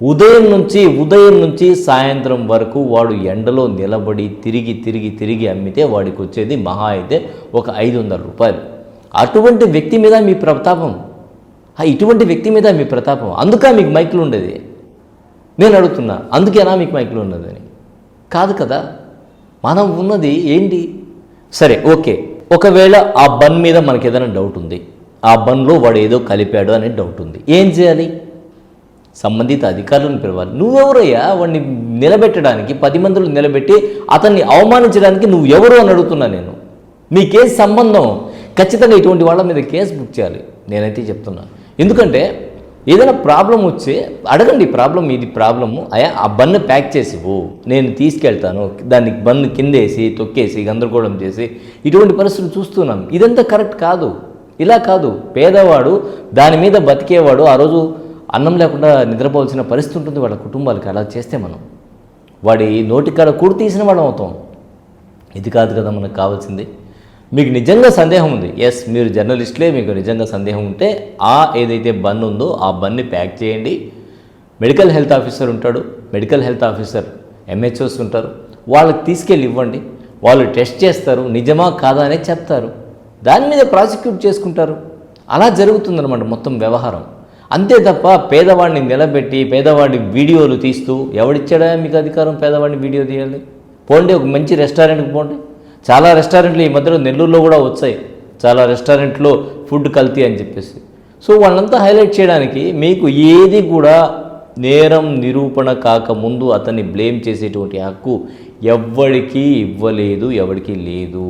ఉదయం నుంచి సాయంత్రం వరకు వాడు ఎండలో నిలబడి తిరిగి అమ్మితే వాడికి వచ్చేది మహా అయితే ఒక 500 రూపాయలు. అటువంటి వ్యక్తి మీద మీ ప్రతాపం, ఇటువంటి వ్యక్తి మీద మీ ప్రతాపం. అందుకే మీకు మైకులు ఉండేది. నేను అడుగుతున్నా, అందుకేనా మీకు మైకులు ఉన్నదని? కాదు కదా. మనం ఉన్నది ఏంటి? సరే, ఓకే, ఒకవేళ ఆ బన్ మీద మనకి ఏదైనా డౌట్ ఉంది, ఆ బన్లో వాడు ఏదో కలిపాడు అనే డౌట్ ఉంది, ఏం చేయాలి? సంబంధిత అధికారులను పిలవాలి. నువ్వెవరయ్యా వాడిని నిలబెట్టడానికి, 10 మందిలో నిలబెట్టి అతన్ని అవమానించడానికి నువ్వు ఎవరు అని అడుగుతున్నా నేను. మీ కేసు సంబంధం. ఖచ్చితంగా ఇటువంటి వాళ్ళ మీద కేసు బుక్ చేయాలి నేనైతే చెప్తున్నా. ఎందుకంటే ఏదైనా ప్రాబ్లం వచ్చి అడగండి, ఇది ప్రాబ్లము అయ్యా, ఆ బన్ను ప్యాక్ చేసివు, నేను తీసుకెళ్తాను. దాన్ని బన్ను కిందేసి తొక్కేసి గందరగోళం చేసి ఇటువంటి పరిస్థితులు చూస్తున్నాం. ఇదంతా కరెక్ట్ కాదు. ఇలా కాదు. పేదవాడు దాని మీద బతికేవాడు ఆ రోజు అన్నం లేకుండా నిద్రపోవాల్సిన పరిస్థితి ఉంటుంది వాళ్ళ కుటుంబాలకి. అలా చేస్తే మనం వాడి నోటికాడ కూడు తీసిన వాళ్ళం అవుతాం. ఇది కాదు కదా మనకు కావాల్సింది. మీకు నిజంగా సందేహం ఉంది, ఎస్ మీరు జర్నలిస్టులే, మీకు నిజంగా సందేహం ఉంటే ఏదైతే బన్ ఉందో ఆ బన్ని ప్యాక్ చేయండి. మెడికల్ హెల్త్ ఆఫీసర్ ఉంటాడు, మెడికల్ హెల్త్ ఆఫీసర్ ఎంహెచ్ఓస్ ఉంటారు, వాళ్ళకి తీసుకెళ్ళి ఇవ్వండి. వాళ్ళు టెస్ట్ చేస్తారు, నిజమా కాదా అనేది చెప్తారు. దాని మీద ప్రాసిక్యూట్ చేసుకుంటారు. అలా జరుగుతుందన్నమాట మొత్తం వ్యవహారం. అంతే తప్ప పేదవాడిని నిలబెట్టి పేదవాడి వీడియోలు తీస్తూ ఎవడిచ్చాడా మీకు అధికారం పేదవాడిని వీడియో తీయాలి? పోండి, ఒక మంచి రెస్టారెంట్కి పోండి. చాలా రెస్టారెంట్లు ఈ మధ్యలో నెల్లూరులో కూడా వచ్చాయి, చాలా రెస్టారెంట్లో ఫుడ్ కల్తీ అని చెప్పేసి. సో వాళ్ళంతా హైలైట్ చేయడానికి మీకు ఏది కూడా నేరం నిరూపణ కాకముందు అతన్ని బ్లేమ్ చేసేటువంటి హక్కు ఎవ్వడికి ఇవ్వలేదు, ఎవరికి లేదు.